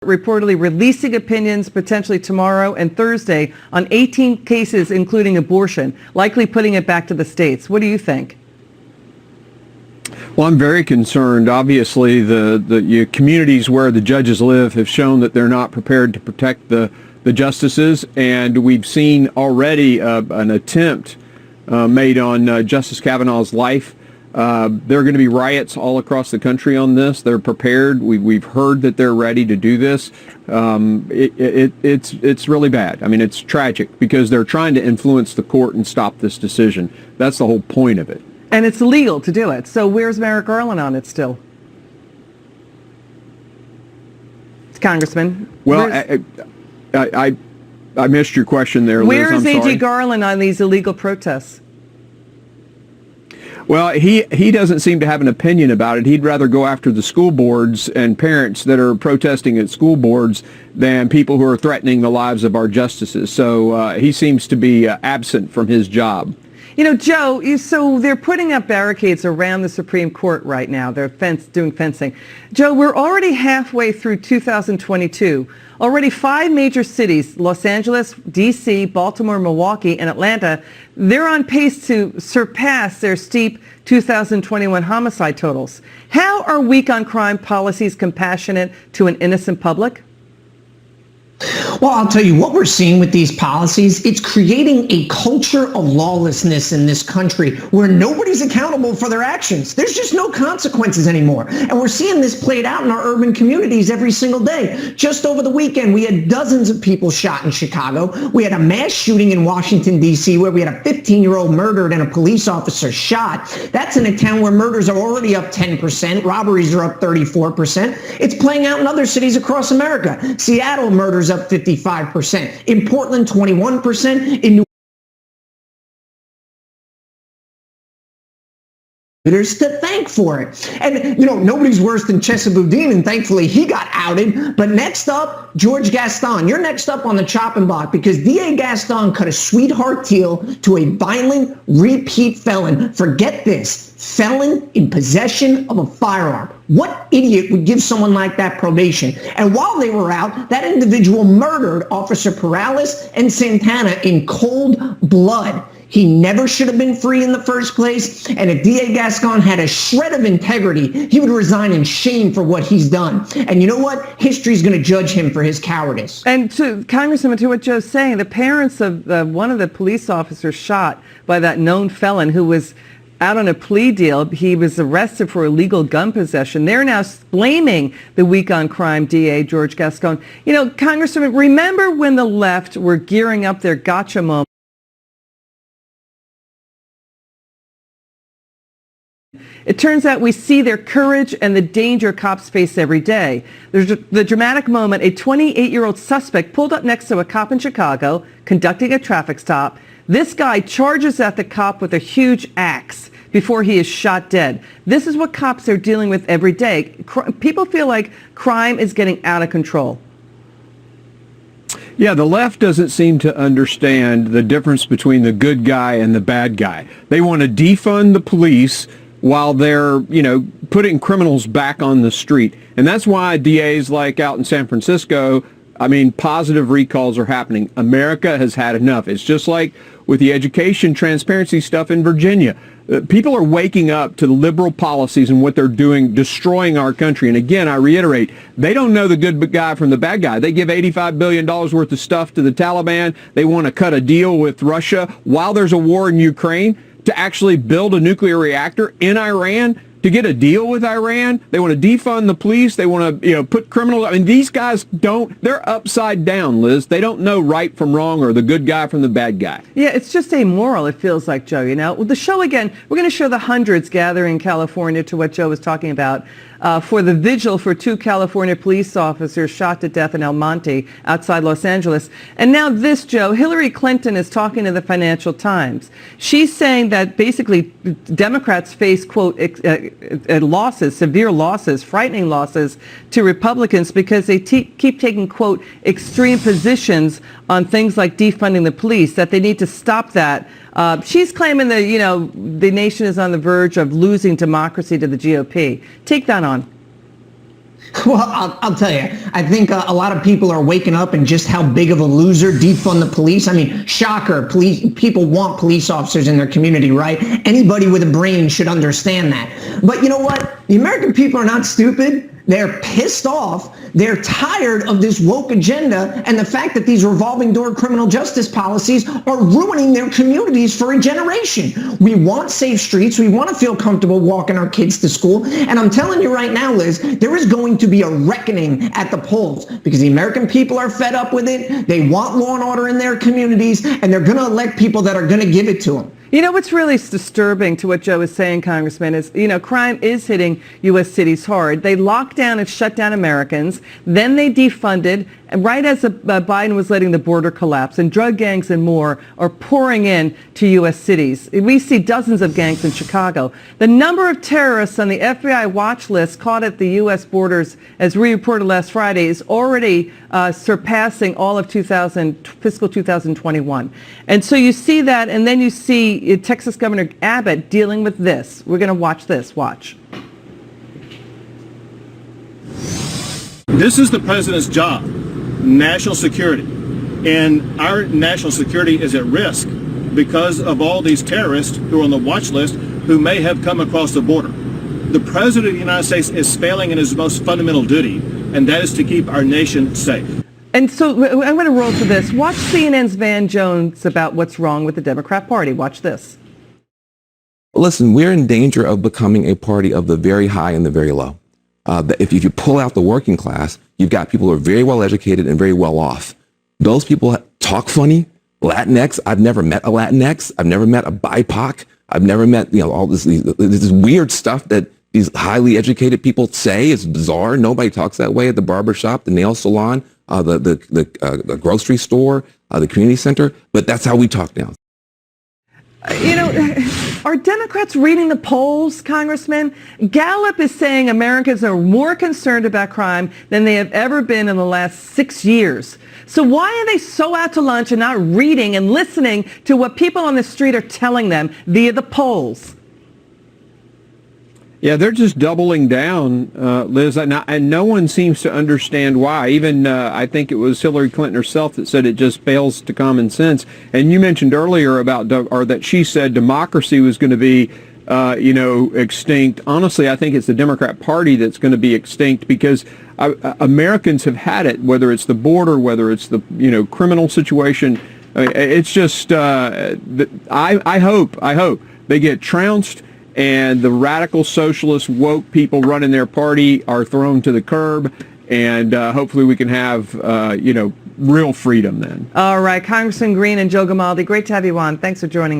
reportedly releasing opinions potentially tomorrow and Thursday on 18 cases, including abortion, likely putting it back to the states. What do you think? Well, I'm very concerned. Obviously, the communities where the judges live have shown that they're not prepared to protect the justices, and we've seen already an attempt made on Justice Kavanaugh's life. There are going to be riots all across the country on this. They're prepared. We've heard that they're ready to do this. It's really bad. I mean, it's tragic because they're trying to influence the court and stop this decision. That's the whole point of it. And it's illegal to do it. So where's Merrick Garland on it still? Congressman? Well, I missed your question there, Liz. Where is A.G. Garland on these illegal protests? Well, he doesn't seem to have an opinion about it. He'd rather go after the school boards and parents that are protesting at school boards than people who are threatening the lives of our justices. So he seems to be absent from his job. You know, Joe, so they're putting up barricades around the Supreme Court right now. They're doing fencing. Joe, we're already halfway through 2022. Already 5 major cities, Los Angeles, D.C., Baltimore, Milwaukee, and Atlanta, they're on pace to surpass their steep 2021 homicide totals. How are weak on crime policies compassionate to an innocent public? Well, I'll tell you what we're seeing with these policies. It's creating a culture of lawlessness in this country where nobody's accountable for their actions. There's just no consequences anymore. And we're seeing this played out in our urban communities every single day. Just over the weekend, we had dozens of people shot in Chicago. We had a mass shooting in Washington, D.C., where we had a 15-year-old murdered and a police officer shot. That's in a town where murders are already up 10%, robberies are up 34%. It's playing out in other cities across America. Seattle murders up 55%. In Portland, 21%. In New to thank for it. And, you know, nobody's worse than Chesa Boudin, and thankfully he got outed. But next up, George Gascon. You're next up on the chopping block because D.A. Gascon cut a sweetheart deal to a violent repeat felon. Forget this. Felon in possession of a firearm. What idiot would give someone like that probation? And while they were out, that individual murdered Officer Perales and Santana in cold blood. He never should have been free in the first place. And if D.A. Gascon had a shred of integrity, he would resign in shame for what he's done. And you know what? History's going to judge him for his cowardice. And to Congressman, to what Joe's saying, the parents of one of the police officers shot by that known felon who was out on a plea deal. He was arrested for illegal gun possession. They're now blaming the weak on crime DA, George Gascon. You know, Congressman, remember when the left were gearing up their gotcha moment? It turns out we see their courage and the danger cops face every day. There's the dramatic moment, a 28-year-old suspect pulled up next to a cop in Chicago conducting a traffic stop. This guy charges at the cop with a huge axe before he is shot dead. This is what cops are dealing with every day. People feel like crime is getting out of control. Yeah, the left doesn't seem to understand the difference between the good guy and the bad guy. They want to defund the police while they're, you know, putting criminals back on the street. And that's why DAs like out in San Francisco, I mean, positive recalls are happening. America has had enough. It's just like with the education transparency stuff in Virginia. People are waking up to the liberal policies and what they're doing, destroying our country. And again, I reiterate, they don't know the good guy from the bad guy. They give $85 billion worth of stuff to the Taliban. They want to cut a deal with Russia while there's a war in Ukraine to actually build a nuclear reactor in Iran, to get a deal with Iran. They want to defund the police. They want to, you know, put criminals. I mean, these guys they're upside down, Liz. They don't know right from wrong or the good guy from the bad guy. Yeah, it's just amoral, it feels like, Joe, you know. Well, the show, again, we're going to show the hundreds gathering in California to what Joe was talking about for the vigil for 2 California police officers shot to death in El Monte outside Los Angeles. And now this, Joe, Hillary Clinton is talking to the Financial Times. She's saying that basically Democrats face, quote, losses, severe losses, frightening losses to Republicans because they keep taking, quote, extreme positions on things like defunding the police, that they need to stop that. She's claiming that, you know, the nation is on the verge of losing democracy to the GOP. Take that on. Well, I'll tell you, I think a lot of people are waking up and just how big of a loser defund the police. I mean, shocker, people want police officers in their community, right? Anybody with a brain should understand that. But you know what? The American people are not stupid. They're pissed off. They're tired of this woke agenda and the fact that these revolving door criminal justice policies are ruining their communities for a generation. We want safe streets. We want to feel comfortable walking our kids to school. And I'm telling you right now, Liz, there is going to be a reckoning at the polls because the American people are fed up with it. They want law and order in their communities, and they're going to elect people that are going to give it to them. You know, what's really disturbing to what Joe is saying, Congressman, is, crime is hitting U.S. cities hard. They locked down and shut down Americans. Then they defunded, and right as Biden was letting the border collapse, and drug gangs and more are pouring in to U.S. cities. We see dozens of gangs in Chicago. The number of terrorists on the FBI watch list caught at the U.S. borders, as we reported last Friday, is already surpassing all of fiscal 2021. And so you see that, and then you see Texas Governor Abbott dealing with this. We're going to watch this. Watch. This is the president's job, national security. And our national security is at risk because of all these terrorists who are on the watch list who may have come across the border. The president of the United States is failing in his most fundamental duty, and that is to keep our nation safe. And so I'm going to roll to this. Watch CNN's Van Jones about what's wrong with the Democrat Party. Watch this. Listen, we're in danger of becoming a party of the very high and the very low. If you pull out the working class, you've got people who are very well educated and very well off. Those people talk funny. Latinx, I've never met a Latinx. I've never met a BIPOC. I've never met, all this weird stuff that these highly educated people say is bizarre. Nobody talks that way at the barbershop, the nail salon, the grocery store, the community center. But that's how we talk now. Are Democrats reading the polls, Congressman? Gallup is saying Americans are more concerned about crime than they have ever been in the last 6 years. So why are they so out to lunch and not reading and listening to what people on the street are telling them via the polls? Yeah, they're just doubling down, Liz, and no one seems to understand why. Even I think it was Hillary Clinton herself that said it just fails to common sense. And you mentioned earlier or that she said democracy was going to be, extinct. Honestly, I think it's the Democrat Party that's going to be extinct because Americans have had it, whether it's the border, whether it's the criminal situation. It's just I hope they get trounced. And the radical socialist woke people running their party are thrown to the curb, and hopefully we can have, real freedom then. All right, Congressman Green and Joe Grimaldi, great to have you on. Thanks for joining us.